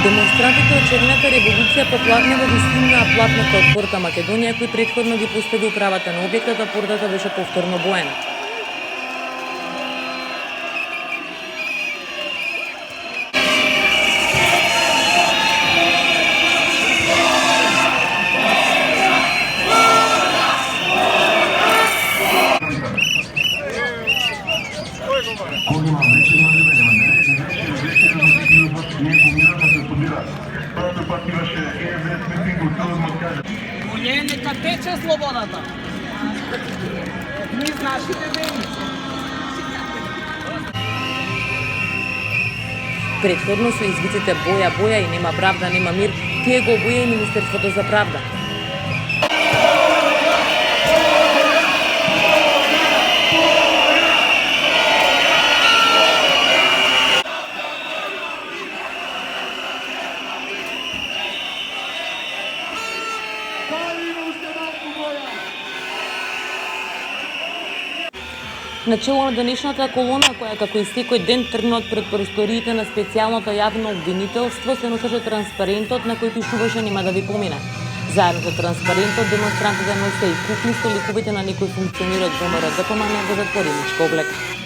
Демонстрантите од черната револуција поплакнува вистинна платната од порта Македонија, кој претходно ги постави управата на објектот, а портата беше повторно боена. Нека тече слободата. Низ нашите вени. Претходно со извиците боја, боја и нема правда, нема мир, тие го обоја и Министерството за правда. Начело на денешната колона, која како и секој ден тргна од пред просториите на специјалното јавно обвинителство, се носеше транспарентот на кој пишуваше "Нема да ви помине". Заедно со транспарентот демонстрантите носе и кукли со ликовите на некои функционери од ВМРО ДПМН во затворенички облек.